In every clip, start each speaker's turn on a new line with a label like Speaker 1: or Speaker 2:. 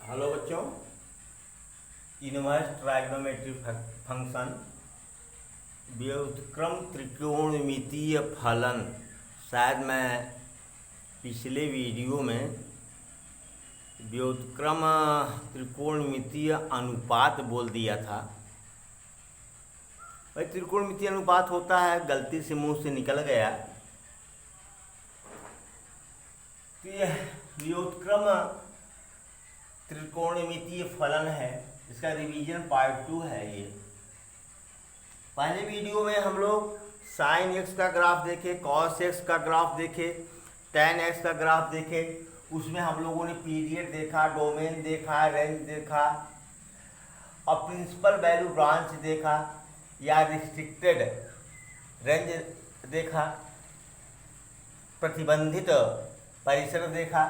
Speaker 1: Hello बच्चों, inverse trigonometric function व्युत्क्रम त्रिकोणमितीय फलन। शायद मैं पिछले वीडियो में व्युत्क्रम त्रिकोणमितीय अनुपात बोल दिया था। भाई त्रिकोणमितीय अनुपात होता है, गलती से मुंह से निकल गया। तो यह व्युत्क्रम त्रिकोणमितीय फलन है, इसका रिवीजन पार्ट 2 है। ये पहले वीडियो में हम लोग साइन एक्स का ग्राफ देखे, कॉस एक्स का ग्राफ देखे, टेन एक्स का ग्राफ देखे। उसमें हम लोगों ने पीरियड देखा, डोमेन देखा, रेंज देखा और प्रिंसिपल वैल्यू ब्रांच देखा या रिस्ट्रिक्टेड रेंज देखा, प्रतिबंधित परिसर देखा,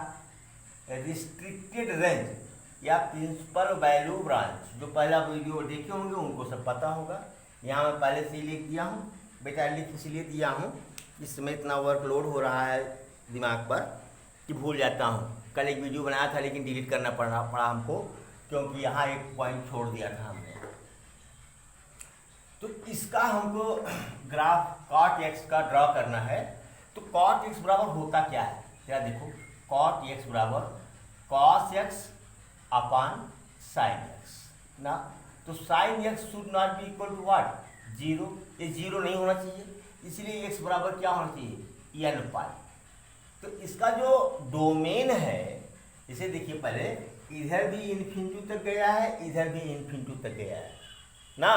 Speaker 1: रिस्ट्रिक्टेड रेंज या प्रिंसिपल वैल्यू ब्रांच। जो पहला वीडियो देखे होंगे उनको सब पता होगा। यहाँ मैं पहले से ही लिख दिया हूँ बेटा, लिख इसलिए दिया हूँ इस समय इतना वर्कलोड हो रहा है दिमाग पर कि भूल जाता हूँ। कल एक वीडियो बनाया था लेकिन डिलीट करना पड़ा हमको, क्योंकि यहाँ एक पॉइंट छोड़ दिया था हमने। तो इसका हमको ग्राफ कॉट एक्स का ड्रॉ करना है। तो कॉट एक्स बराबर होता क्या है, क्या देखो, कॉट एक्स बराबर cos x upon sine x ना। तो sine x should not be equal to what, zero. ये जीरो नहीं होना चाहिए, इसलिए एक्स बराबर क्या होना चाहिए, एन पाई। तो इसका जो डोमेन है, इसे देखिए, पहले इधर भी इन्फिनिटी तक गया है, इधर भी इन्फिनिटी तक गया है ना,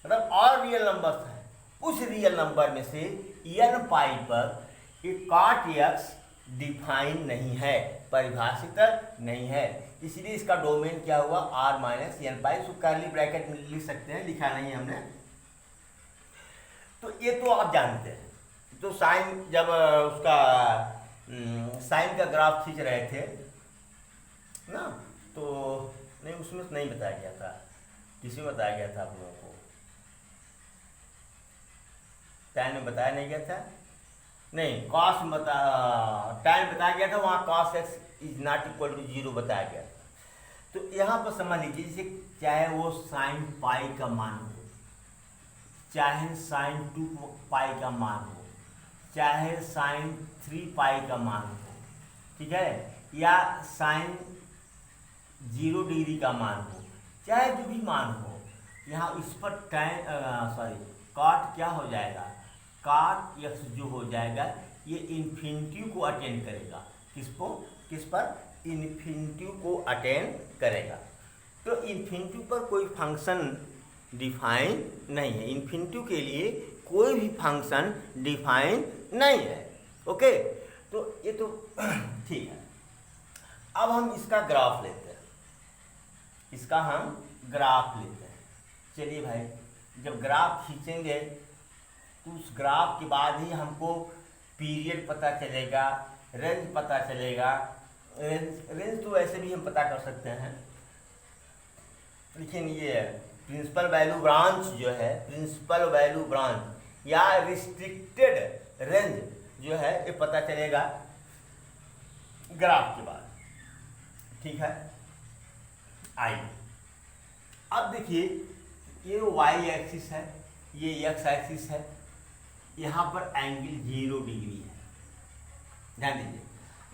Speaker 1: मतलब और रियल नंबर्स है। उस रियल नंबर में से एन पाई पर एक कॉट एक्स डिफाइन नहीं है, परिभाषित नहीं है, इसलिए इसका डोमेन क्या हुआ, आर माइनस एन पाई। इसको कर्ली ब्रैकेट में लिख सकते हैं, लिखा नहीं हमने। तो ये तो आप जानते हैं। तो साइन, जब उसका साइन का ग्राफ खींच रहे थे ना, तो नहीं, उसमें तो नहीं बताया गया था, किसी में बताया गया था आप लोगों को, टाइम में बताया नहीं गया था, नहीं कॉस में टाइम बताया गया था, वहाँ cos x is not equal to zero बताया गया था। तो यहाँ पर समझ लीजिए, जैसे चाहे वो साइन पाई का मान हो, चाहे साइन 2 पाई का मान हो, चाहे साइन 3 पाई का मान हो, ठीक है, या साइन 0 डिग्री का मान हो, चाहे जो भी मान हो, यहाँ इस पर कॉट क्या हो जाएगा, कॉट एक्स जो हो जाएगा ये इन्फिनिटी को अटेंड करेगा। किसको, किस पर, इन्फिनिटी को अटेंड करेगा। तो इन्फिनिटी पर कोई फंक्शन डिफाइन नहीं है, इन्फिनिटी के लिए कोई भी फंक्शन डिफाइन नहीं है। ओके, तो ये तो ठीक है। अब हम इसका ग्राफ लेते हैं, इसका हम ग्राफ लेते हैं। चलिए भाई, जब ग्राफ खींचेंगे तो उस ग्राफ के बाद ही हमको पीरियड पता चलेगा, रेंज पता चलेगा। रेंज तो वैसे भी हम पता कर सकते हैं, लेकिन ये प्रिंसिपल वैल्यू ब्रांच जो है, प्रिंसिपल वैल्यू ब्रांच या रिस्ट्रिक्टेड रेंज जो है, ये पता चलेगा ग्राफ के बाद। ठीक है, आइए अब देखिए, ये वाई एक्सिस है, ये एक्स एक्सिस है, यहाँ पर एंगल 0 डिग्री है, ध्यान दीजिए।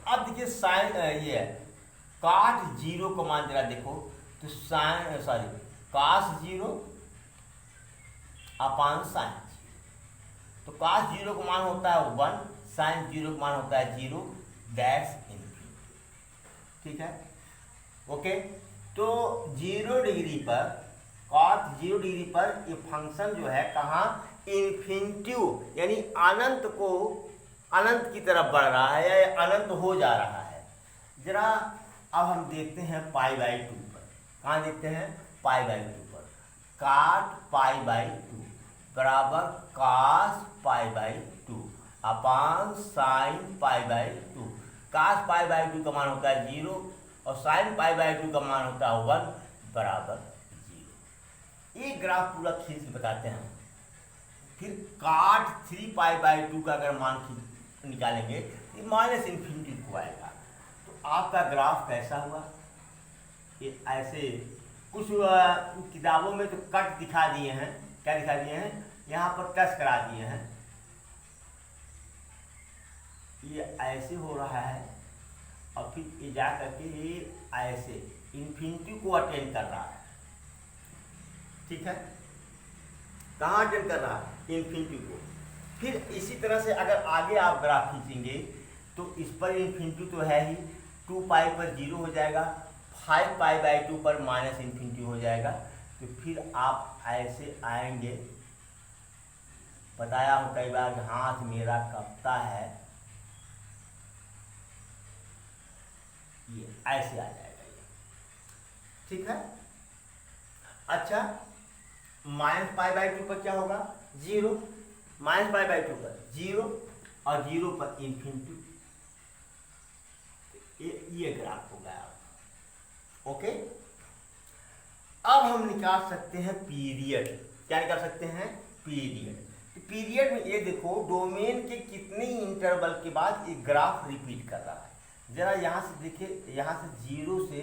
Speaker 1: अब देखिए साइन, ये कॉट 0 को मान जरा देखो, तो साइन कॉस 0 अपान साइन 0। तो कॉस 0 को मान होता है 1, साइन 0 को मान होता है 0, दैट्स इन्फिनिटी। ठीक है, ओके। तो 0 डिग्री पर, कॉट 0 डिग्री पर ये फंक्शन जो है कहाँ, इन्फिनिटी यानी अनंत को, अनंत की तरफ बढ़ रहा है या अनंत हो जा रहा है। जरा अब हम देखते हैं पाई बाई 2 पर, कहाँ देखते हैं, पाई बाई 2 पर। काट पाई बाई 2 बराबर cos pi by 2 upon sine pi by 2। Cos pi by 2 का मान होता है 0 और साइन पाई बाई 2 का मान होता है 1 बराबर 0। ये ग्राफ पूरा खींच के बताते हैं। फिर काट 3 पाई बाई 2 का अगर मान निकालेंगे तो माइनस इन्फिनिटी को आएगा। तो आपका ग्राफ कैसा हुआ, ये ऐसे कुछ किताबों में तो कट दिखा दिए हैं, क्या दिखा दिए हैं, यहाँ पर टच करा दिए हैं, ये ऐसे हो रहा है और फिर ये जा करके ये ऐसे इन्फिनिटी को अटेंड कर रहा है, ठीक है, कहाँ अटेंड कर रहा है, इन्फिनिटी को। फिर इसी तरह से अगर आगे आप ग्राफ खींचेंगे तो इस पर इन्फिनिटी तो है ही, 2 पाई पर 0 हो जाएगा, 5 पाई बाई 2 पर माइनस इन्फिनिटी हो जाएगा। तो फिर आप ऐसे आएंगे, बताया हूँ कई बार हाथ मेरा कपता है, ये ऐसे आ जाएगा ये, ठीक है। अच्छा, माइनस पाई बाई 2 पर क्या होगा, 0, माइनस पाई बाई 2 पर 0 और 0 पर इन्फिनिटी, ये ग्राफ हो गया। ओके, अब हम निकाल सकते हैं पीरियड, क्या निकाल सकते हैं, पीरियड। पीरियड में ये देखो डोमेन के कितने इंटरवल के बाद एक ग्राफ रिपीट कर रहा है, जरा यहाँ से देखिए, यहाँ से 0 से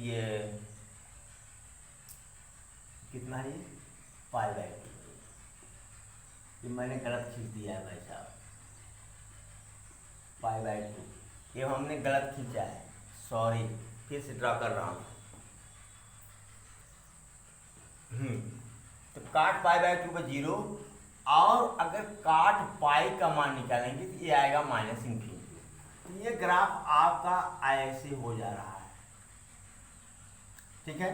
Speaker 1: ये कितना है, पाई बाई 2, ये मैंने गलत खींच दिया है भाई साहब, पाई बाई 2 ये हमने गलत खींचा है, सॉरी, फिर से ड्रा कर रहा हूँ। तो काट पाई बाई 2 पर 0, और अगर काट पाई का मान निकालेंगे तो ये आएगा माइनस इन्फिनिटी। तो ये ग्राफ आपका ऐसे हो जा रहा है, ठीक है।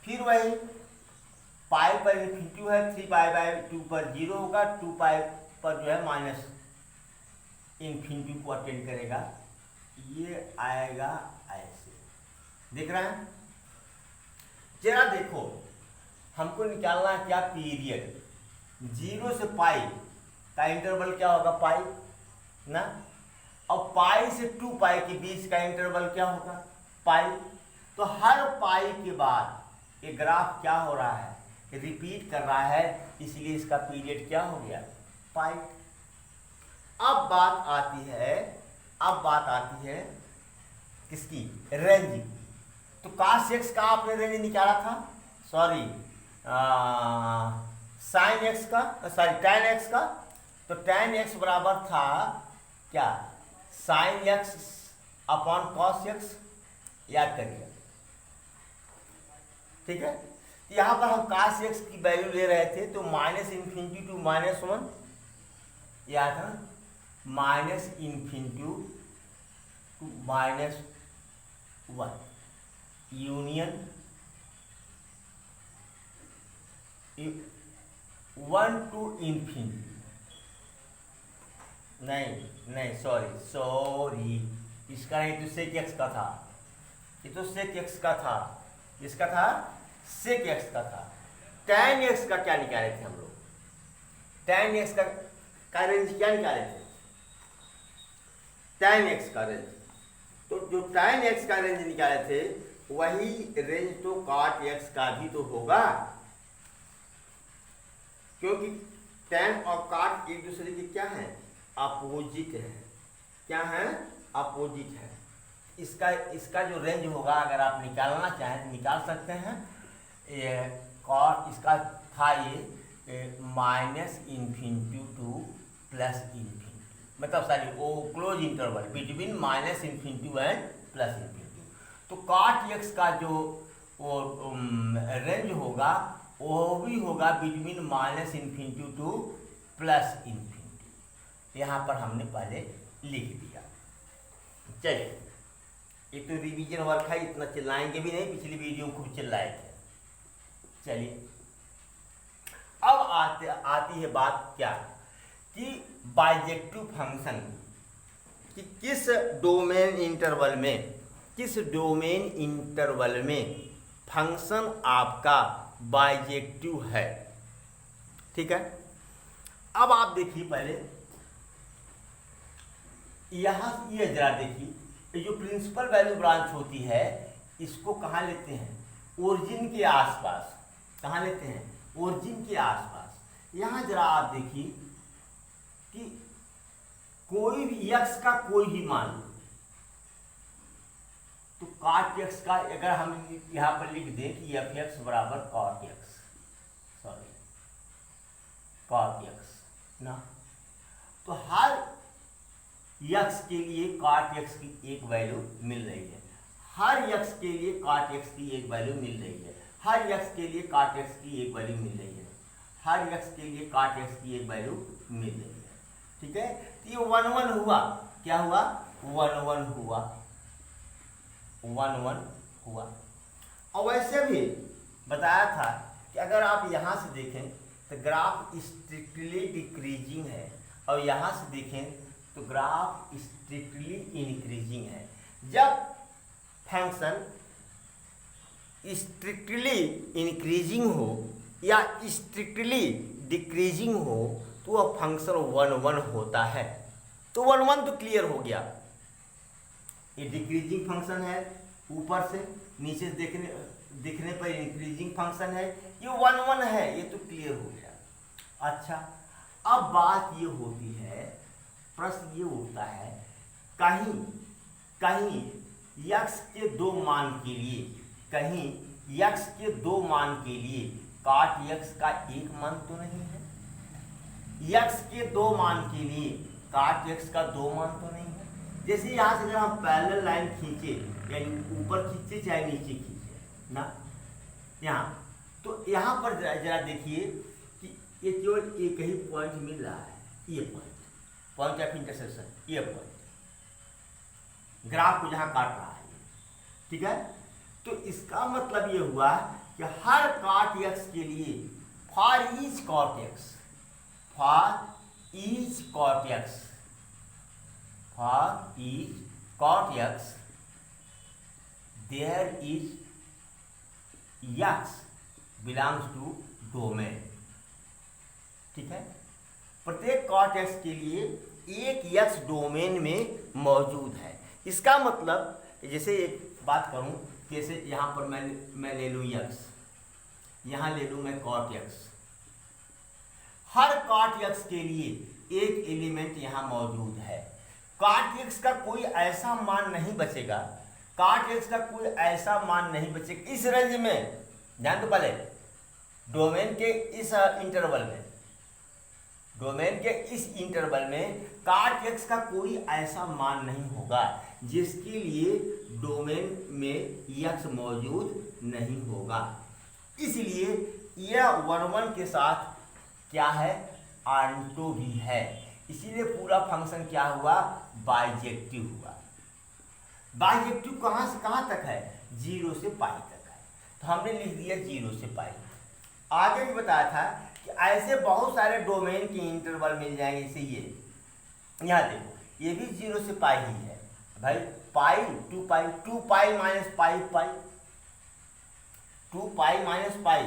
Speaker 1: फिर वही पाई पर इन्फिनिटी है, 3 पाई बाई 2 पर 0 होगा, 2 पाई पर जो है माइनस इन्फिनिटी को अटेंड करेगा, ये आएगा ऐसे, देख रहे हैं। जरा देखो, हमको निकालना है क्या, पीरियड। 0 से पाई का इंटरवल क्या होगा, पाई ना, और पाई से 2 पाई के बीच का इंटरवल क्या होगा, पाई। तो हर पाई के बाद ये ग्राफ क्या हो रहा है, रिपीट कर रहा है, इसलिए इसका पीरियड क्या हो गया, पाई। अब बात आती है किसकी, रेंज। तो cos x का आपने रेंज निकाला था, सॉरी साइन x का, सॉरी tan x का। तो tan x बराबर था क्या, sine x upon cos x, याद करिए, ठीक है। यहाँ पर हम cos x की वैल्यू ले रहे थे, तो माइनस इन्फिनिटी टू माइनस 1, याद है, minus infinity to minus 1 union 1 to infinity, नहीं सॉरी, इसका नहीं तो सेक एक्स का था, ये तो सेक एक्स का था, इसका था सेक एक्स का था। tan x का क्या निकाले थे हम लोग, tan x का रेंज क्या निकाले थे, tan x का रेंज। तो जो tan x का रेंज निकाले थे वही रेंज तो cot x का भी तो होगा, क्योंकि tan और cot एक दूसरे के क्या है, अपोजिट है, क्या है, अपोजिट है। इसका जो रेंज होगा, अगर आप निकालना चाहें तो निकाल सकते हैं। ये cot इसका था ये minus infinity two plus infinity, मतलब सॉरी वो close interval between minus infinity and plus infinity. तो cot x का जो वो रेंज होगा वो भी होगा between minus infinity two plus infinity. यहाँ पर हमने पहले लिख दिया। चलिए, एक तो रिवीजन वर्क है, इतना चिल्लाएंगे भी नहीं, पिछली वीडियो खूब चिल्लाए थे। चलिए, अब आती है बात क्या, कि बाइजेक्टिव फंक्शन कि किस डोमेन इंटरवल में फंक्शन आपका बाइजेक्टिव है, ठीक है। अब आप देखिए, पहले यहाँ ये जरा देखिए, ये जो प्रिंसिपल वैल्यू ब्रांच होती है इसको कहाँ लेते हैं, ओरिजिन के आसपास। कहाँ लेते हैं, ओरिजिन के आसपास। यहाँ जरा आप देखिए कि कोई भी x का कोई भी मान लो, तो कॉट एक्स का अगर हम यहाँ पर लिख दें कि एफ एक्स बराबर cot x, sorry cot x ना, तो हर एक्स के लिए कॉट एक्स की एक वैल्यू मिल रही है, हर एक्स के लिए कॉट एक्स की एक वैल्यू मिल रही है, हर एक्स के लिए कॉट एक्स की एक वैल्यू मिल रही है, हर एक्स के लिए कॉट एक्स की एक वैल्यू मिल रही है। ठीक है, तो ये 1 1 हुआ, क्या हुआ 1 1 हुआ, 1 1 हुआ। और वैसे भी बताया था कि अगर आप यहाँ से देखें तो ग्राफ स्ट्रिक्टली डिक्रीजिंग है और यहाँ से देखें तो ग्राफ स्ट्रिक्टली इंक्रीजिंग है। जब फंक्शन स्ट्रिक्टली इंक्रीजिंग हो या स्ट्रिक्टली डिक्रीजिंग हो तो वह फंक्शन 1 1 होता है। तो 1 1 तो क्लियर हो गया, ये डिक्रीजिंग फंक्शन है, ऊपर से नीचे दिखने पर इंक्रीजिंग फंक्शन है, ये 1 1 है, ये तो क्लियर हो गया। अच्छा, अब बात ये होती है, प्रश्न ये उठता है, कहीं x के 2 मान के लिए, कहीं x के 2 मान के लिए cot x का एक मान तो नहीं है, x के 2 मान के लिए cot x का 2 मान तो नहीं है। जैसे यहाँ से अगर हम पैरेलल लाइन खींचे, यानी ऊपर खींचे चाहे नीचे खींचे ना, यहाँ तो यहाँ पर जरा देखिए कि ये केवल एक ही पॉइंट मिल रहा है, ये पॉइंट ऑफ इंटरसेक्शन, ये पॉइंट ग्राफ को जहाँ काट रहा है, ठीक है। तो इसका मतलब ये हुआ कि हर cot x के लिए for each cot x, for each cot x, for each cot x there is x belongs to domain. ठीक है, प्रत्येक cot x के लिए एक x डोमेन में मौजूद है। इसका मतलब जैसे एक बात करूं, जैसे यहाँ पर मैं ले लूँ x, यहाँ ले लूँ मैं cot x, हर cot x के लिए एक एलिमेंट यहाँ मौजूद है। cot x का कोई ऐसा मान नहीं बचेगा, cot x का कोई ऐसा मान नहीं बचेगा इस रेंज में, ध्यान दो पहले, डोमेन के इस इंटरवल में, डोमेन के इस इंटरवल में cot x का कोई ऐसा मान नहीं होगा जिसके लिए डोमेन में x मौजूद नहीं होगा। इसलिए यह 1 1 के साथ क्या है, ऑन्टो भी है, इसीलिए पूरा फंक्शन क्या हुआ, बाइजेक्टिव हुआ। बाइजेक्टिव कहाँ से कहाँ तक है, 0 से पाई तक है, तो हमने लिख दिया 0 से पाई। आगे भी बताया था कि ऐसे बहुत सारे डोमेन के इंटरवल मिल जाएंगे, जैसे ये यहाँ देखो, ये भी 0 से पाई ही है भाई, पाई 2 पाई, 2 पाई माइनस पाई, पाई 2 पाई माइनस पाई,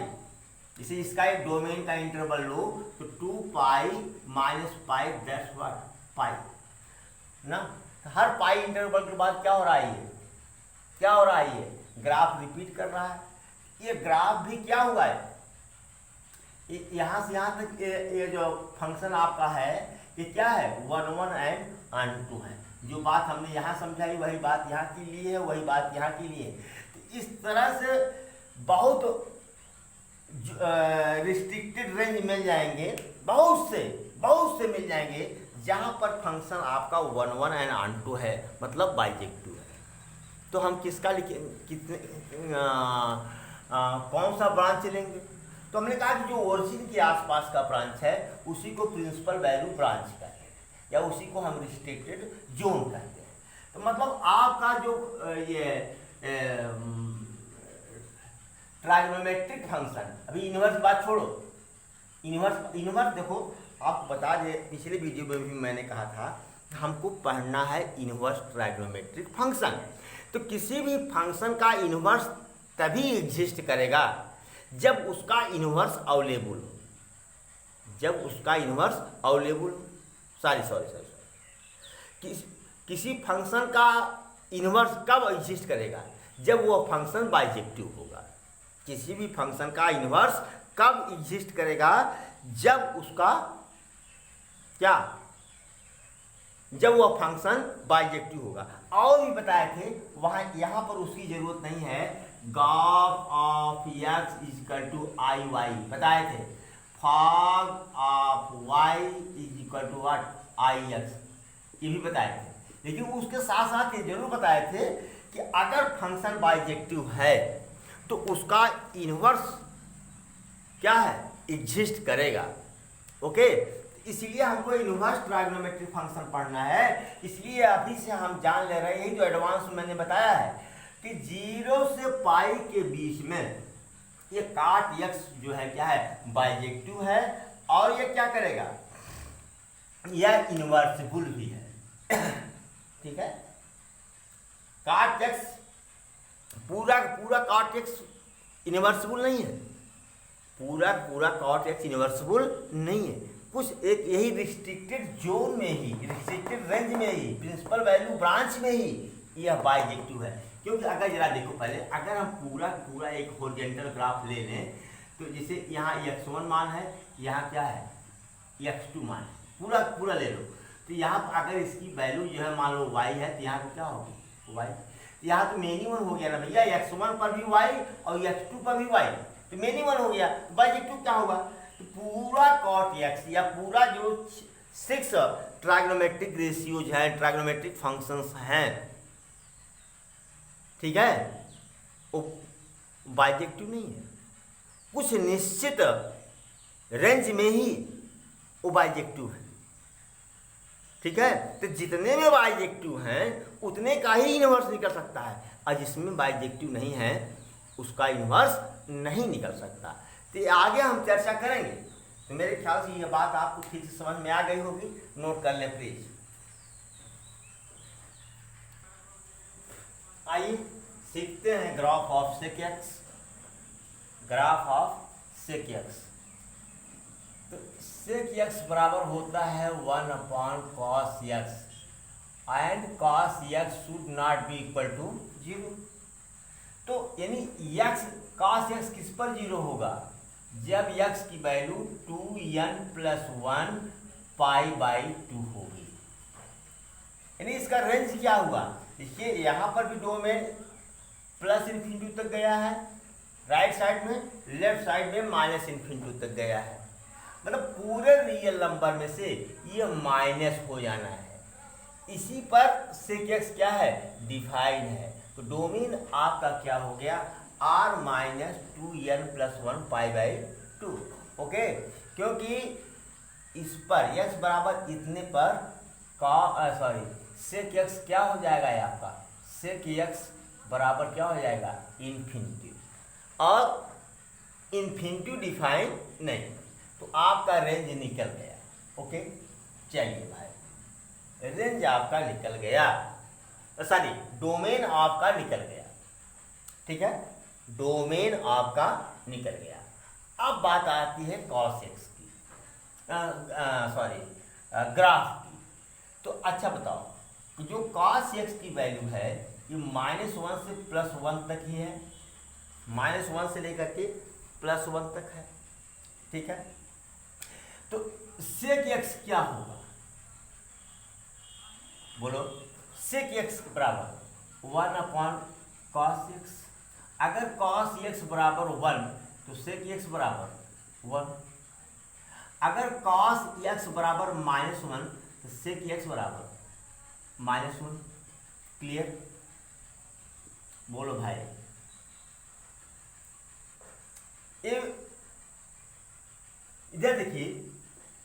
Speaker 1: इसे इसका एक डोमेन का इंटरवल लो तो 2 pi minus pi, that's what pi ना। हर पाई इंटरवल के बाद क्या हो रहा है, ये क्या हो रहा है, ये ग्राफ रिपीट कर रहा है। ये ग्राफ भी क्या हुआ है, यहाँ से यहाँ तक ये जो फंक्शन आपका है ये क्या है, 1 1 एंड ऑन्टो है। जो बात हमने यहाँ समझाई वही बात यहाँ के लिए है, वही बात यहाँ के लिए। तो इस तरह से बहुत रिस्ट्रिक्टेड रेंज मिल जाएंगे, बहुत से मिल जाएंगे जहाँ पर फंक्शन आपका 1 1 एंड ऑन्टो है, मतलब बाइजेक्टिव है। तो हम किसका लिखे, कितने कौन सा ब्रांच लेंगे, तो हमने कहा कि जो ओरिजिन के आसपास का ब्रांच है उसी को प्रिंसिपल वैल्यू ब्रांच कहते हैं, या उसी को हम रिस्ट्रिक्टेड जोन कहते हैं। तो मतलब आपका जो ये ट्राइगोनोमेट्रिक फंक्शन, अभी इन्वर्स बात छोड़ो, इन्वर्स देखो, आपको बता दे, पिछले वीडियो में भी मैंने कहा था हमको पढ़ना है इन्वर्स ट्राइगोनोमेट्रिक फंक्शन। तो किसी भी फंक्शन का इन्वर्स तभी एग्जिस्ट करेगा जब उसका इन्वर्स अवेलेबल हो, जब उसका इन्वर्स अवेलेबल हो, किसी फंक्शन का इन्वर्स कब एग्जिस्ट करेगा, जब वह फंक्शन बाइजेक्टिव होगा। किसी भी फंक्शन का इन्वर्स कब एग्जिस्ट करेगा, जब उसका क्या, जब वह फंक्शन बाइजेक्टिव होगा। और भी बताए थे वहाँ, यहाँ पर उसकी जरूरत नहीं है। Gof of x is equal to I Y बताए थे, fog of y is equal to what I x, ये भी बताए थे। लेकिन उसके साथ साथ ये जरूर बताए थे कि अगर फंक्शन बाइजेक्टिव है तो उसका इन्वर्स क्या है, एग्जिस्ट करेगा। ओके, इसलिए हमको इन्वर्स ट्राइगोनोमेट्रिक फंक्शन पढ़ना है। इसलिए अभी से हम जान ले रहे हैं, यही जो एडवांस मैंने बताया है कि 0 से पाई के बीच में ये काट एक्स जो है क्या है, बाइजेक्टिव है। और ये क्या करेगा, यह इन्वर्सिबल भी है। ठीक है, काट एक्स पूरा पूरा काट एक्स इन्वर्सिबल नहीं है, पूरा पूरा कॉट एक्स इन्वर्सिबल नहीं है। कुछ एक यही रिस्ट्रिक्टेड जोन में ही, रिस्ट्रिक्टेड रेंज में ही, प्रिंसिपल वैल्यू ब्रांच में ही यह बाइजेक्टिव है। क्योंकि अगर जरा देखो पहले, अगर हम पूरा पूरा एक हॉरिजॉन्टल ग्राफ ले लें तो जैसे यहाँ x1 मान है, यहाँ क्या है x2 मान है, पूरा पूरा ले लो। तो यहाँ पर अगर इसकी वैल्यू जो है मान लो y है तो यहाँ पर क्या होगी y, यहाँ तो मिनिमम हो गया ना भैया, x1 पर भी y और x2 पर भी y, तो मिनिमम हो गया। बाइजेक्टिव क्या होगा, तो पूरा कॉट एक्स या पूरा जो 6 ट्राइगोनोमेट्रिक रेशियोज हैं, ट्राइगोनोमेट्रिक फंक्शंस हैं, ठीक है, वो बाइजेक्टिव नहीं है। कुछ निश्चित रेंज में ही वो बाइजेक्टिव है। ठीक है, तो जितने में बाइजेक्टिव हैं उतने का ही इन्वर्स निकल सकता है, और जिसमें बाइजेक्टिव नहीं है उसका इन्वर्स नहीं निकल सकता। तो आगे हम चर्चा करेंगे। तो मेरे ख्याल से यह बात आपको ठीक से समझ में आ गई होगी, नोट कर लें प्लीज। आइए सीखते हैं graph of sec x. Graph of sec x, तो सेक एक्स बराबर होता है 1/cos x, and cos x should not be equal to 0। तो यानी x cos x किस पर 0 होगा, जब x की वैल्यू 2n+1 π/2 होगी। यानी इसका रेंज क्या हुआ, देखिए यहाँ पर भी डोमेन +∞ तक गया है, राइट साइड में, लेफ्ट साइड में -∞ तक गया है। मतलब पूरे रियल नंबर में से ये माइनस हो जाना है। इसी पर सेक एक्स क्या है, डिफाइंड है। तो डोमेन आपका क्या हो गया, r-2n+1 π/2। ओके, क्योंकि इस पर x बराबर इतने पर सेक एक्स क्या हो जाएगा, आपका सेक एक्स बराबर क्या हो जाएगा, इन्फिनिटी, और इन्फिनिटी डिफाइन नहीं, तो आपका रेंज निकल गया। ओके, चलिए भाई, रेंज आपका निकल गया, सॉरी डोमेन आपका निकल गया। ठीक है, डोमेन आपका निकल गया। अब बात आती है cos x की, सॉरी ग्राफ की। तो अच्छा बताओ कि जो cos x की वैल्यू है ये -1 से +1 तक ही है, -1 से लेकर के +1 तक है। ठीक है, तो सेक x क्या होगा, बोलो, सेक x बराबर 1/cos x। अगर cos x बराबर 1 तो सेक x बराबर 1। अगर cos x बराबर -1 तो सेक x बराबर -1। क्लियर, बोलो भाई। इधर देखिए,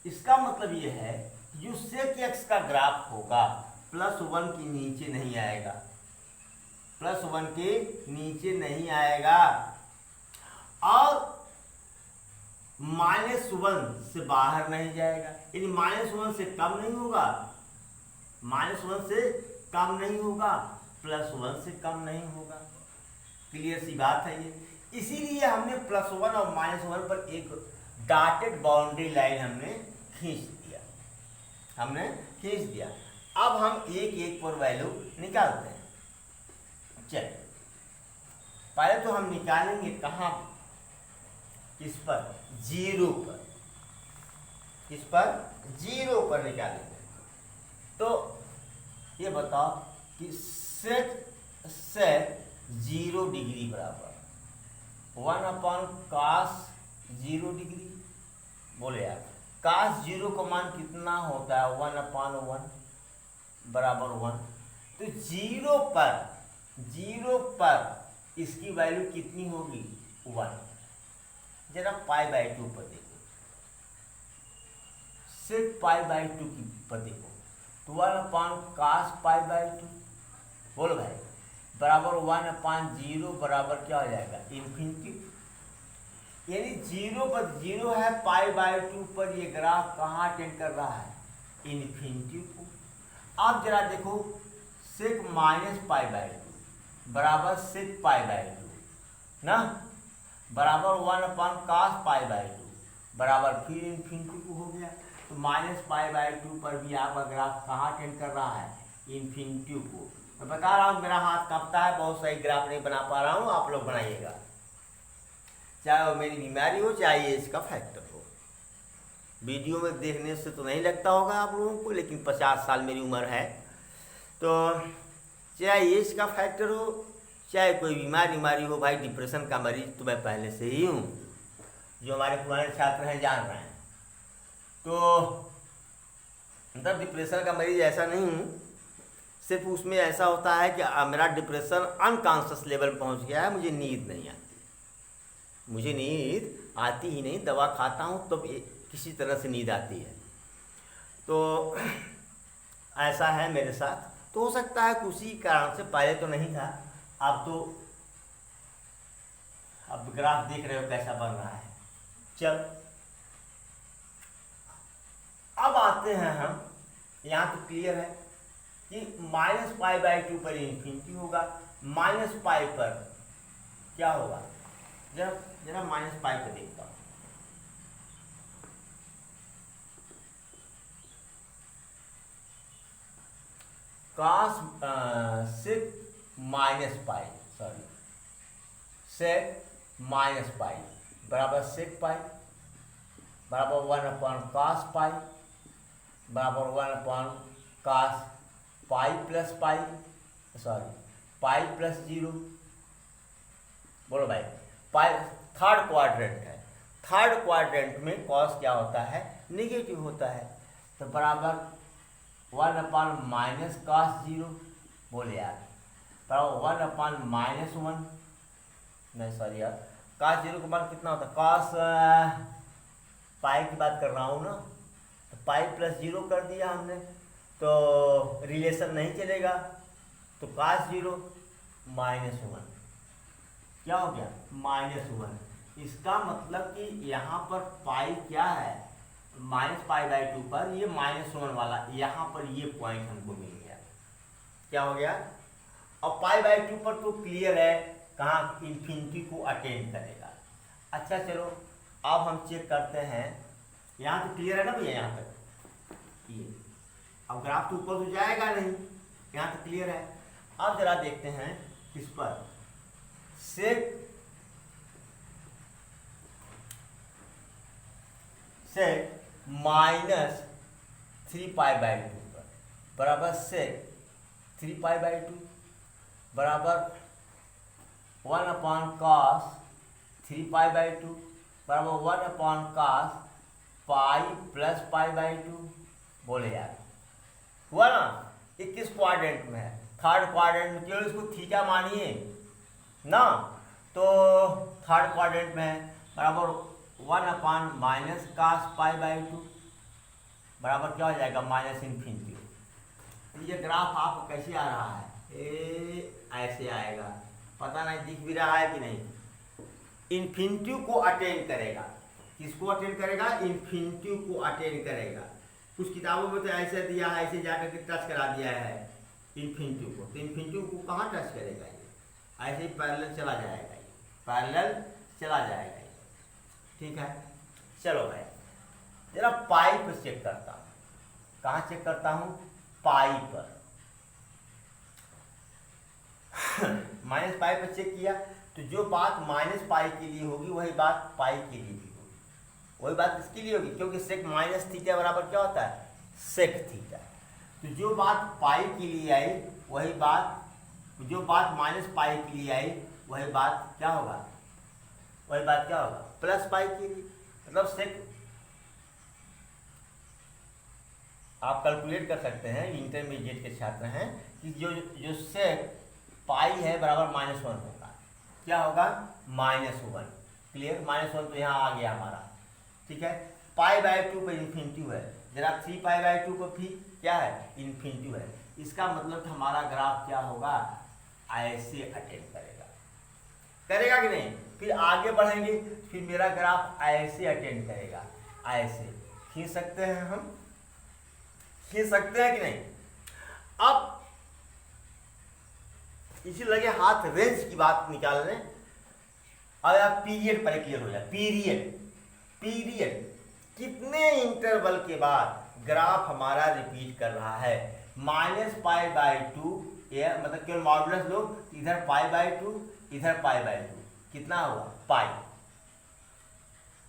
Speaker 1: इसका मतलब ये है जो सेक एक्स का ग्राफ होगा +1 के नीचे नहीं आएगा, +1 के नीचे नहीं आएगा, और -1 से बाहर नहीं जाएगा, यानी -1 से कम नहीं होगा, -1 से कम नहीं होगा, +1 से कम नहीं होगा। क्लियर सी बात है ये। इसीलिए हमने +1 और -1 पर एक डॉटेड बाउंड्री लाइन हमने खींच दिया। अब हम एक एक पर वैल्यू निकालते हैं। चल, पहले तो हम निकालेंगे कहाँ, किस पर, 0 पर, किस पर, 0 पर निकालेंगे। तो ये बताओ कि सेक 0 डिग्री बराबर 1/cos 0 डिग्री। बोले यार cos 0 का मान कितना होता है 1/1 बराबर 1। तो 0 पर इसकी वैल्यू कितनी होगी 1। जरा π/2 पर देखो, सिर्फ π/2 की पर देखो तो 1/cos π/2 बोलो भाई बराबर 1/0 बराबर क्या हो जाएगा इन्फिनिटी। यानी 0 पर 0 है π/2 पर ये ग्राफ कहाँ अटेंड कर रहा है इन्फिनिटी को। अब जरा देखो सेक -π/2 बराबर सेक π/2 ना बराबर 1/cos π/2 बराबर फिर इन्फिनिटी को हो गया। तो -π/2 पर भी आपका ग्राफ कहाँ अटेंड कर रहा है इन्फिनिटी को। मैं बता रहा हूँ मेरा हाथ कांपता है, बहुत सही ग्राफ नहीं बना पा रहा हूँ, आप लोग बनाइएगा। चाहे वो मेरी बीमारी हो चाहे एज का फैक्टर हो। वीडियो में देखने से तो नहीं लगता होगा आप लोगों को, लेकिन 50 साल मेरी उम्र है, तो चाहे एज का फैक्टर हो चाहे कोई बीमारी हो भाई, डिप्रेशन का मरीज तो मैं पहले से ही हूँ, जो हमारे पुराने छात्र हैं जान रहे हैं। तो मतलब डिप्रेशन का मरीज ऐसा नहीं हूँ, सिर्फ उसमें ऐसा होता है कि मेरा डिप्रेशन अनकॉन्शियस लेवल पहुँच गया है, मुझे नींद नहीं आती, मुझे नींद आती ही नहीं, दवा खाता हूँ तो किसी तरह से नींद आती है। तो ऐसा है मेरे साथ। तो हो सकता है कि उसी कारण से, पहले तो नहीं था, अब ग्राफ देख रहे हो कैसा बन रहा है। चल अब आते हैं हम, यहाँ तो क्लियर है कि -π/2 पर इन्फिनिटी होगा, -π पर क्या होगा, जरा -π पर देखता हूँ। cos सेक -π बराबर सेक π बराबर 1/cos π बराबर 1/cos π प्लस π + 0। बोलो भाई थर्ड क्वाड्रेंट है, थर्ड क्वाड्रेंट में कॉस क्या होता है नेगेटिव होता है, तो बराबर 1/-cos 0। बोले यार बराबर 1/-1 नहीं सॉरी यार, cos 0 का मान कितना होता है, cos पाई की बात कर रहा हूँ ना, तो पाई + 0 कर दिया हमने, तो रिलेशन नहीं चलेगा, तो cos 0 -1 क्या हो गया -1। इसका मतलब कि यहाँ पर पाई क्या है -π/2 पर ये -1 वाला, यहाँ पर ये पॉइंट हमको मिल गया। क्या हो गया, और π/2 पर तो क्लियर है कहाँ इन्फिनिटी को अटेंड करेगा। अच्छा चलो अब हम चेक करते हैं, यहाँ तो क्लियर है ना भैया, यहाँ तक ये, अब ग्राफ तो ऊपर तो जाएगा नहीं, यहाँ तो क्लियर है। अब जरा देखते हैं किस पर, सेक -3π/2 पर बराबर सेक 3π/2 बराबर 1/cos 3π/2 बराबर 1/cos π प्लस π/2। बोले यार हुआ ना, ये किस क्वाड्रेंट में है, थर्ड क्वाड्रेंट में, केवल इसको थीटा मानिए ना, तो थर्ड क्वाड्रेंट में है, बराबर 1/-cos π/2 बराबर क्या हो जाएगा -इन्फिनिटी। ये ग्राफ आपको कैसे आ रहा है, ऐसे आएगा, पता नहीं दिख भी रहा है कि नहीं, इन्फिनिटी को अटेंड करेगा। किसको अटेंड करेगा, इन्फिनिटी को अटेंड करेगा। कुछ किताबों में तो ऐसे दिया है, ऐसे जाकर के टच करा दिया है इन्फिनिटी को, तो इन्फिनिटी को कहाँ टच करेगा, ये ऐसे ही पैरेलल चला जाएगा, ये पैरेलल चला जाएगा। ठीक है चलो भाई जरा पाई पर चेक करता हूँ, कहाँ चेक करता हूँ, पाई पर -π पर चेक किया, तो जो बात -π के लिए होगी वही बात पाई के लिए भी होगी, वही बात किसके लिए होगी, क्योंकि सेक -θ बराबर क्या होता है सेक थीटा। तो जो बात पाई के लिए आई वही बात, जो बात माइनस पाई के लिए आई वही बात क्या होगा, वही बात क्या होगा प्लस पाई के लिए। मतलब सेक आप कैलकुलेट कर सकते हैं, इंटरमीडिएट के छात्र हैं, कि जो सेक पाई है बराबर -1 होगा। क्या होगा -1। क्लियर, -1 तो यहाँ आ गया हमारा, ठीक है। π/2 पे इन्फिनिटी है, जरा 3π/2 को भी क्या है इन्फिनिटी है। इसका मतलब हमारा ग्राफ क्या होगा, ऐसे अटेंड करेगा, करेगा कि नहीं। फिर आगे बढ़ेंगे, फिर मेरा ग्राफ ऐसे अटेंड करेगा, ऐसे खींच सकते हैं हम, खींच सकते हैं कि नहीं। अब इसी लगे हाथ रेंज की बात निकालने, और आप पीरियड पर क्लियर हो जाए। पीरियड कितने इंटरवल के बाद ग्राफ हमारा रिपीट कर रहा है। -π/2, मतलब केवल मॉडुलस लो, इधर π/2 इधर π/2, कितना हुआ पाई।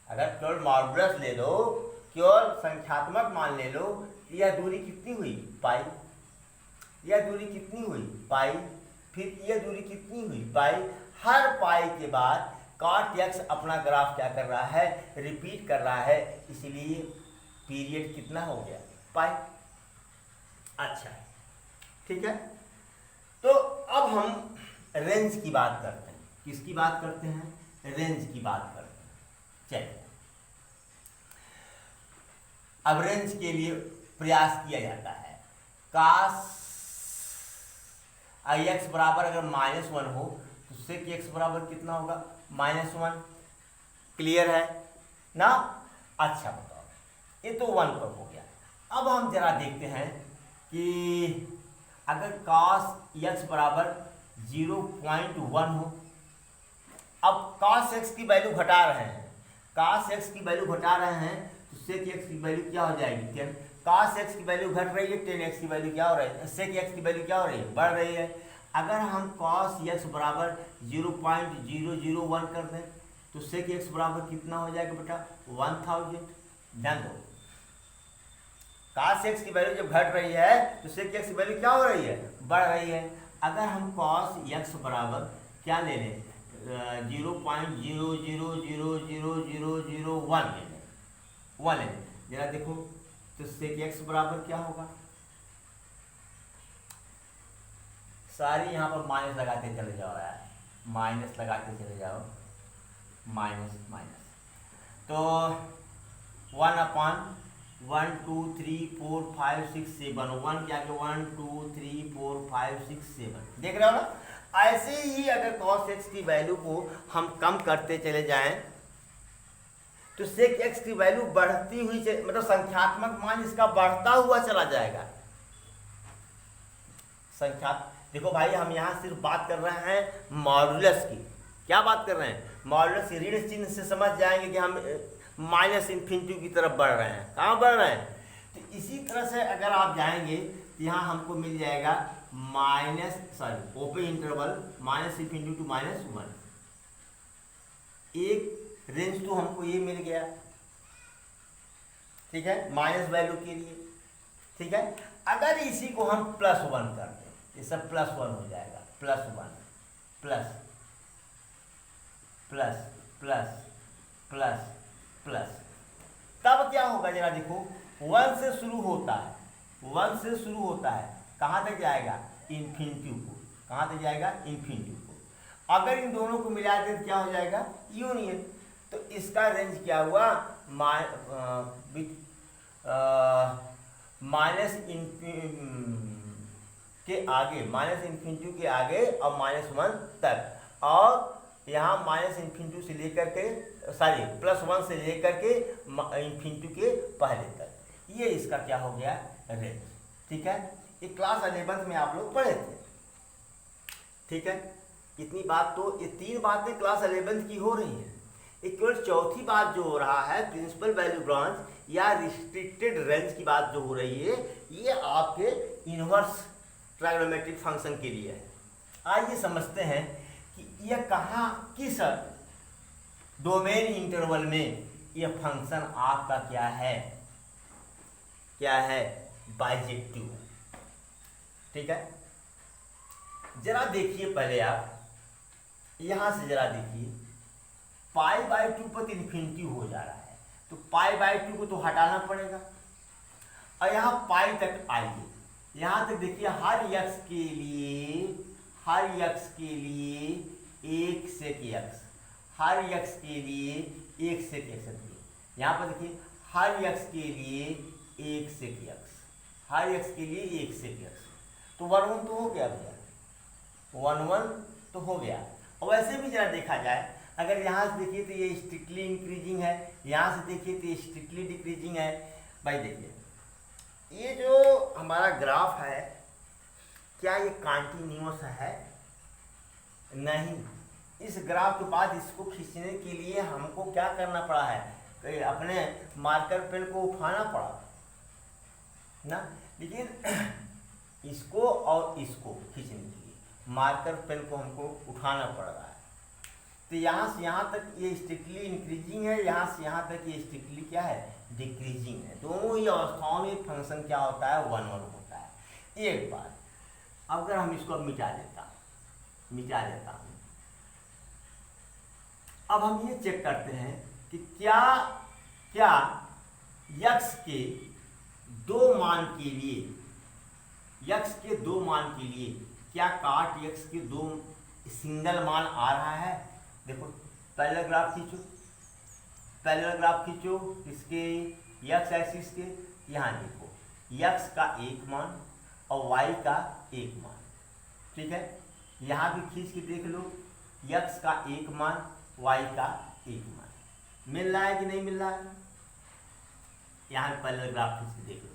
Speaker 1: अगर केवल मॉडुलस ले लो, केवल संख्यात्मक मान ले लो, यह दूरी कितनी हुई पाई, यह दूरी कितनी हुई पाई, फिर यह दूरी कितनी हुई पाई। हर पाई के बाद cot x अपना ग्राफ क्या कर रहा है, रिपीट कर रहा है, इसलिए पीरियड कितना हो गया पाई। अच्छा, ठीक है। तो अब हम रेंज की बात करते हैं। किसकी बात करते हैं, रेंज की बात करते हैं। चलिए, अब रेंज के लिए प्रयास किया जाता है। काश x बराबर अगर -1 हो तो sec x बराबर कितना होगा -1। क्लियर है ना। अच्छा बताओ, ये तो 1 पर हो गया। अब हम जरा देखते हैं कि अगर cos x बराबर 0.1 हो। अब cos x की वैल्यू घटा रहे हैं, cos x की वैल्यू घटा रहे हैं, तो sec x की वैल्यू क्या हो जाएगी 10। cos x की वैल्यू घट रही है, tan x की वैल्यू क्या हो रही है, sec x की वैल्यू क्या हो रही है, बढ़ रही है। अगर हम cos x बराबर 0.001 कर दें तो sec x बराबर कितना हो जाएगा बेटा 1000। ध्यान दो, cos x की वैल्यू जब घट रही है तो sec x की वैल्यू क्या हो रही है, बढ़ रही है। अगर हम cos x बराबर क्या ले लें 0.0000001 ले लें, 1 ले लें, जरा देखो तो sec x बराबर क्या होगा। सारी यहाँ पर माइनस लगाते चले जाओ यार, माइनस लगाते चले जाओ, माइनस माइनस। तो 1/1 2 3 4 5 6 7, 1 क्या 1 2 3 4 5 6 7, देख रहे हो ना। ऐसे ही अगर cos x की वैल्यू को हम कम करते चले जाएं तो sec x की वैल्यू बढ़ती हुई, मतलब संख्यात्मक मान इसका बढ़ता हुआ चला जाएगा। देखो भाई, हम यहाँ सिर्फ बात कर रहे हैं मॉडुलस की। क्या बात कर रहे हैं, मॉडुलस की। ऋण चिन्ह से समझ जाएंगे कि हम -∞ की तरफ बढ़ रहे हैं। कहाँ बढ़ रहे हैं, तो इसी तरह से अगर आप जाएंगे तो यहाँ हमको मिल जाएगा ओपन इंटरवल -∞ to -1। एक रेंज तो हमको ये मिल गया, ठीक है, माइनस वैल्यू के लिए, ठीक है। अगर इसी को हम +1 कर दें, ये सब +1 हो जाएगा, +1 plus plus plus plus plus, तब क्या होगा जरा देखो। 1 से शुरू होता है, 1 से शुरू होता है, कहाँ तक जाएगा इन्फिनिटी को, कहाँ तक जाएगा इन्फिनिटी को। अगर इन दोनों को मिला दें तो क्या हो जाएगा यूनियन। तो इसका रेंज क्या हुआ माइनस के आगे, -∞ के आगे और -1 तक, और यहाँ -∞ से लेकर के +1 से लेकर के इन्फिनिटी के पहले तक, ये इसका क्या हो गया रेंज। ठीक है, ये क्लास 11 में आप लोग पढ़े थे। ठीक है, इतनी बात, तो ये 3 बातें क्लास 11 की हो रही हैं। एक केवल चौथी बात जो हो रहा है प्रिंसिपल वैल्यू ब्रांच या रिस्ट्रिक्टेड रेंज की बात जो हो रही है, ये आपके इनवर्स ट्रायगोनोमेट्रिक फंक्शन के लिए है। आइए समझते हैं कि यह कहाँ किस डोमेन इंटरवल में यह फंक्शन आपका क्या है, क्या है बाइजेक्टिव। ठीक है, जरा देखिए पहले आप यहां से जरा देखिए, पाई बाई 2 पर इन्फिनिटी हो जा रहा है, तो पाई बाई 2 को तो हटाना पड़ेगा। और यहाँ पाई तक आइए, यहाँ तक देखिए हर यक्स के लिए एक सेक यक्स, हर यक्स के लिए एक सेक यक्स। यहाँ पर देखिए हर यक्स के लिए एक सेक यक्स, हर यक्स के लिए एक सेक यक्स, तो 1 1 तो हो गया भैया, 1 1 तो हो गया। और वैसे भी जरा देखा जाए, अगर यहाँ से देखिए तो ये स्ट्रिक्टली इंक्रीजिंग है, यहाँ से देखिए तो ये स्ट्रिक्टली डिक्रीजिंग है। भाई देखिए ये जो हमारा ग्राफ है, क्या ये कंटिन्यूअस है? नहीं। इस ग्राफ के बाद इसको खींचने के लिए हमको क्या करना पड़ा है, कि अपने मार्कर पेन को उठाना पड़ा ना। लेकिन इसको और इसको खींचने के लिए मार्कर पेन को हमको उठाना पड़ रहा है। तो यहाँ से यहाँ तक ये स्ट्रिक्टली इंक्रीजिंग है, यहाँ से यहाँ तक ये स्ट्रिक्टली क्या है, डिक्रीजिंग है। दोनों ही अवस्थाओं में फंक्शन क्या होता है, 1 1 होता है। एक बार अगर हम इसको अब मिटा देता हूँ, अब हम ये चेक करते हैं कि क्या यक्स के दो मान के लिए क्या काट यक्स के दो सिंगल मान आ रहा है। देखो पैरेलल ग्राफ खींचो इसके यक्स एक्सिस के, यहाँ देखो यक्स का एक मान और वाई का एक मान, ठीक है। यहाँ भी खींच के देख लो, यक्स का एक मान वाई का एक मान मिल रहा है कि नहीं मिल रहा है। यहाँ पैरेलल ग्राफ खींच के देख लो,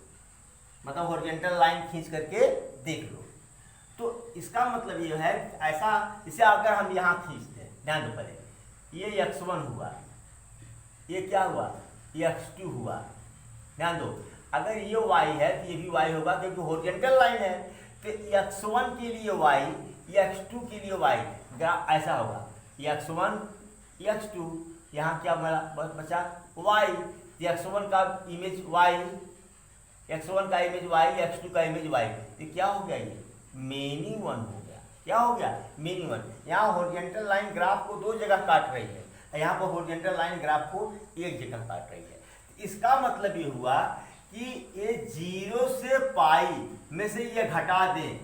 Speaker 1: मतलब हॉरिजॉन्टल लाइन खींच करके देख लो। तो इसका मतलब ये है, ऐसा इसे अगर हम यहाँ खींचते हैं, ध्यान दो पहले, ये x1 हुआ, ये क्या हुआ, x2 हुआ। ध्यान दो, अगर ये y है तो ये भी y होगा, क्योंकि हॉरिजॉन्टल लाइन है। तो x1 के लिए y, x2 के लिए y, ऐसा होगा, x1 x2, यहाँ क्या बचा y, x1 का इमेज y, x1 का इमेज y, x2 का इमेज y, तो क्या हो गया, ये मेनी 1 हो गया। क्या हो गया, मेनी 1। यहाँ हॉरिजॉन्टल लाइन ग्राफ को दो जगह काट रही है, यहाँ पर हॉरिजॉन्टल लाइन ग्राफ को एक जगह काट रही है। इसका मतलब ये हुआ कि ये 0 से पाई में से ये घटा दें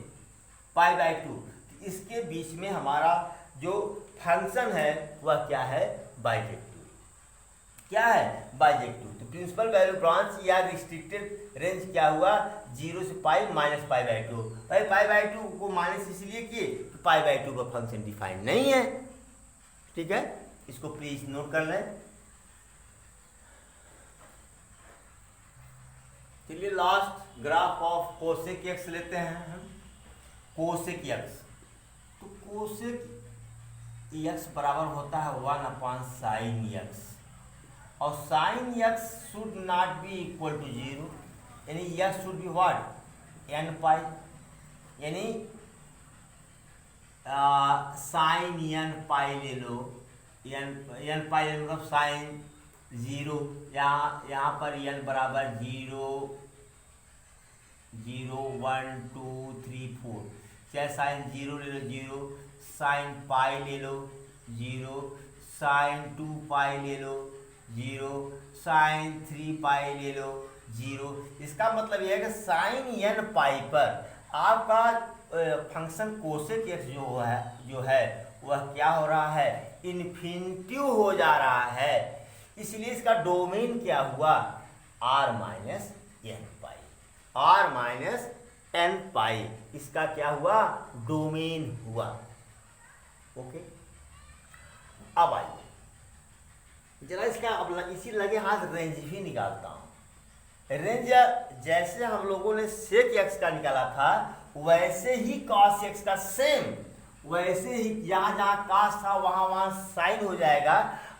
Speaker 1: पाई बाई 2, इसके बीच में हमारा जो फंक्शन है वह क्या है, बाइजेक्टिव। क्या है, बाइजेक्टिव। तो प्रिंसिपल वैल्यू ब्रांच या रिस्ट्रिक्टेड रेंज क्या हुआ, 0 से पाई माइनस पाई बाई 2। भाई पाई बाई 2 को माइनस इसलिए किए कि पाई बाई 2 का फंक्शन डिफाइंड नहीं है, ठीक है। इसको प्लीज नोट कर लें। चलिए last graph of cosec x लेते हैं हम। कोसेक एक्स, तो कोसेक एक्स बराबर होता है 1/sin एक्स, और sine x should not be equal to 0, यानी x should be what, n pi, यानी साइन n पाई ले लो, n पाई ले लो, मतलब साइन 0, यहाँ पर n बराबर 0 0 1 2 3 4, चाहे साइन 0 ले लो 0, साइन पाई ले लो 0, साइन 2 पाई ले लो 0, साइन 3 पाई ले लो 0। इसका मतलब यह है कि साइन n पाई पर आपका फंक्शन कोसेक एक्स जो है वह क्या हो रहा है, इन्फिनिटी हो जा रहा है। इसलिए इसका डोमेन क्या हुआ, r माइनस n पाई, r माइनस n पाई, इसका क्या हुआ, डोमेन हुआ। ओके, अब आइए जरा इसका अब इसी लगे हाथ रेंज भी निकालता हूं। रेंज जैसे हम लोगों ने सेक एक्स का निकाला था, वैसे ही कॉस एक्स का सेम, वैसे ही जहां जहां कॉस था वहां वहां साइन हो जाएगा।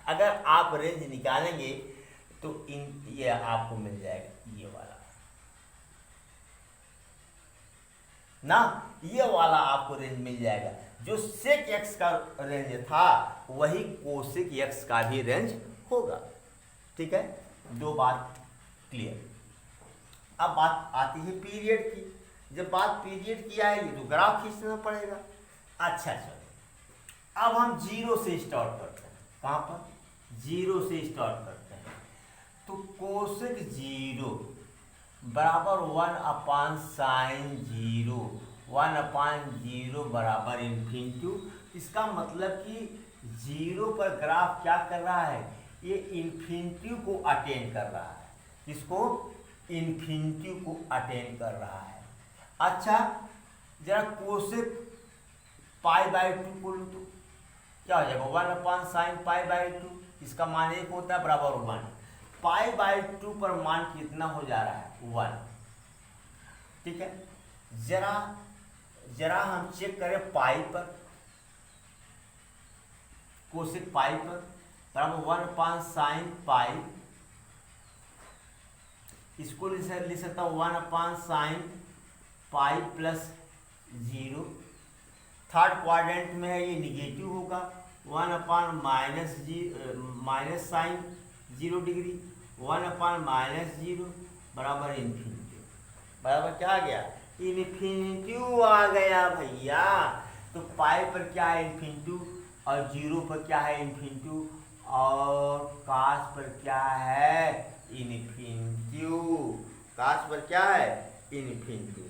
Speaker 1: अगर आप रेंज निकालेंगे तो ये आपको मिल जाएगा, ये वाला ना, ये वाला आपको रेंज मिल जाएगा। जो सेक एक्स का रेंज था वही कोसेक एक्स का भी रेंज होगा, ठीक है। दो बात क्लियर। अब बात आती है पीरियड की। जब बात पीरियड की आएगी तो ग्राफ खींचना पड़ेगा। अच्छा चलो अब हम जीरो से स्टार्ट करते हैं। कहाँ पर? जीरो से स्टार्ट करते हैं। तो कोसेक जीरो बराबर 1/sin0, 1/0 बराबर इन्फिनिटी। इसका मतलब कि जीरो पर ग्राफ क्या कर रहा है? ये इन्फिनिटी को अटेन कर रहा है। इसको इन्फिनिटी को अटेन कर रहा है। अच्छा जरा कोसेक π/2 को लो तो क्या हो जाएगा? 1/sin π/2। इसका मान एक होता है बराबर 1। π/2 पर मान कितना हो जा रहा है? 1। ठीक है, जरा हम चेक करें पाई पर, कोसेक पाई पर बराबर 1/sin π। इसको लिख सकता हूँ 1/sin π प्लस 0। थर्ड क्वाड्रेंट में है, ये निगेटिव होगा। 1/-sin 0 डिग्री, 1/-0 बराबर इन्फिनिटी। बराबर क्या आ गया? इन्फिनिटी आ गया भैया। तो पाई पर क्या है? इन्फिनिटी। और जीरो पर क्या है? इन्फिनिटी। और काश पर क्या है? इन्फिनिटी। काश पर क्या है? इन्फिनिटी।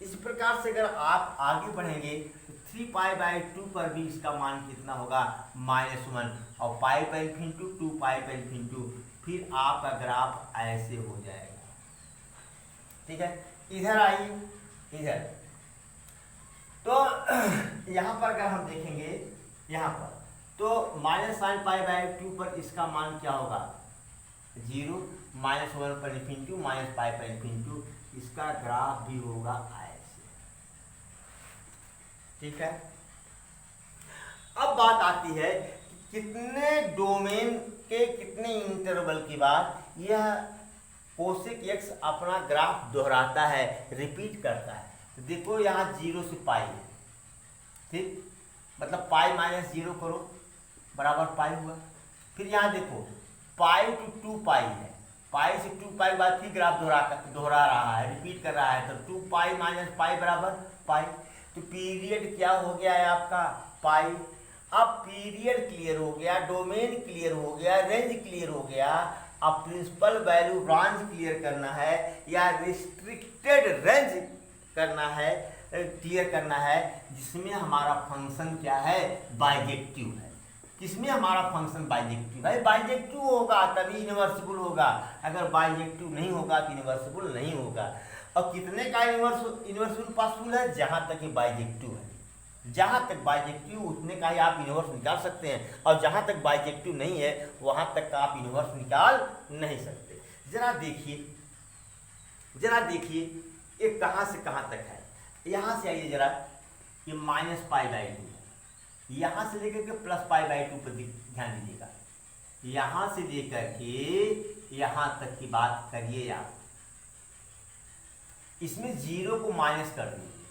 Speaker 1: इस प्रकार से अगर आप आगे बढ़ेंगे तो 3π/2 पर भी इसका मान कितना होगा? -1। और पाई पर इन्फिनिटी, 2π पर इन्फिनिटी। फिर आपका ग्राफ ऐसे हो जाएगा। ठीक है, इधर आइए, इधर। तो यहाँ पर अगर हम देखेंगे, यहाँ पर तो -sin π/2 पर इसका मान क्या होगा? 0, -1 पर इन्फिनिटी, -π पर इन्फिनिटी। इसका ग्राफ भी होगा ऐसे। ठीक है, अब बात आती है कि कितने डोमेन के कितने इंटरवल के बाद यह कोसेक एक्स अपना ग्राफ दोहराता है, रिपीट करता है। तो देखो यहाँ 0 से पाई है। ठीक, मतलब π-0 करो बराबर पाई हुआ। फिर यहाँ देखो पाई टू 2π है। पाई से 2π के बाद फिर ग्राफ दोहरा रहा है, रिपीट कर रहा है। तो 2π - π बराबर पाई। तो पीरियड क्या हो गया है आपका? पाई। अब पीरियड क्लियर हो गया, डोमेन क्लियर हो गया, रेंज क्लियर हो गया। अब प्रिंसिपल वैल्यू ब्रांच क्लियर करना है या रिस्ट्रिक्टेड रेंज करना है, क्लियर करना है, जिसमें हमारा फंक्शन क्या है? बाइजेक्टिव है। किसमें हमारा फंक्शन बाइजेक्टिव है? बाइजेक्टिव होगा तभी इन्वर्सिबल होगा। अगर बाइजेक्टिव नहीं होगा तो इन्वर्सिबल नहीं होगा। और कितने का इन्वर्सिबल पॉसिबल है? जहां तक ये बाइजेक्टिव है, जहां तक बाइजेक्टिव उतने का ही आप इन्वर्स निकाल सकते हैं। और जहां तक बाइजेक्टिव नहीं है वहां तक का आप इन्वर्स निकाल नहीं सकते। जरा देखिए ये कहां से कहां तक है। यहां से आइए जरा, ये -π/2 है। यहाँ से लेकर के +π/2 पर ध्यान दीजिएगा। यहाँ से लेकर के यहाँ तक की बात करिए आप। इसमें 0 को माइनस कर दीजिए।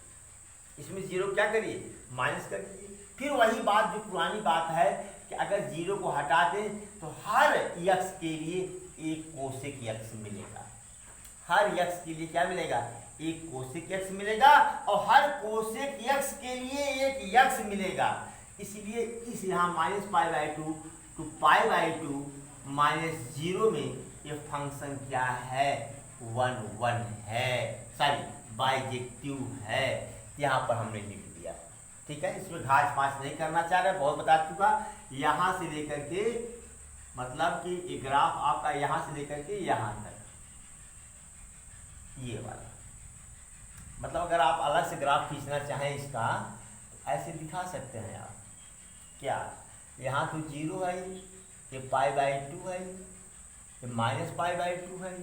Speaker 1: इसमें 0 क्या करिए? माइनस कर दीजिए। फिर वही बात जो पुरानी बात है कि अगर 0 को हटा दें तो हर x के लिए एक कोसेक x मिलेगा। हर x के लिए क्या मिलेगा? एक कोसेक x मिलेगा। और हर कोसेक x के लिए एक x मिलेगा। इसलिए इस यहाँ -π/2 to π/2 -0 में ये फंक्शन क्या है? 1 है, सॉरी बाइजेक्टिव है। यहाँ पर हमने लिख दिया। ठीक है, इसमें घास पास नहीं करना चाह रहे, बहुत बता चुका। यहाँ से लेकर के मतलब कि ये ग्राफ आपका यहाँ से लेकर के यहाँ तक, ये वाला मतलब अगर आप अलग से ग्राफ खींचना चाहें इसका तो ऐसे दिखा सकते हैं आप। क्या यहाँ तो 0 है, ये π/2 है, ये -π/2 है,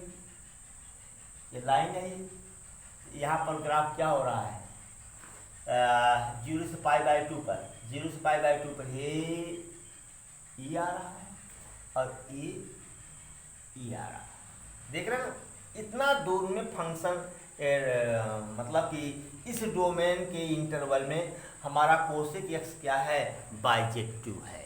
Speaker 1: ये लाइन है। यहाँ पर ग्राफ क्या हो रहा है? 0 से π/2 पर, 0 से π/2 पर ये आ रहा है और ये आ रहा है। देख रहे हैं ना? इतना दूर में फंक्शन मतलब कि इस डोमेन के इंटरवल में हमारा कोसेक एक्स क्या है? बाइजेक्टिव है।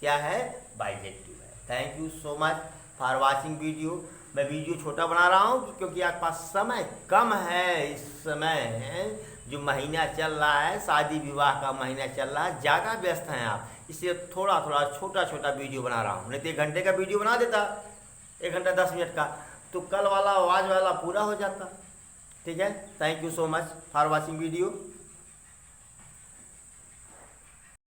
Speaker 1: क्या है? बाइजेक्टिव है। Thank you so much for watching video. मैं वीडियो छोटा बना रहा हूँ क्योंकि आपके पास समय कम है। इस समय जो महीना चल रहा है, शादी विवाह का महीना चल रहा है, ज़्यादा व्यस्त हैं आप, इसलिए थोड़ा थोड़ा छोटा छोटा वीडियो बना रहा हूँ। नहीं तो 1 घंटे का वीडियो बना देता, 1 घंटा 10 मिनट का, तो कल वाला आवाज़ वाला पूरा हो जाता। ठीक है, thank you so much for watching video.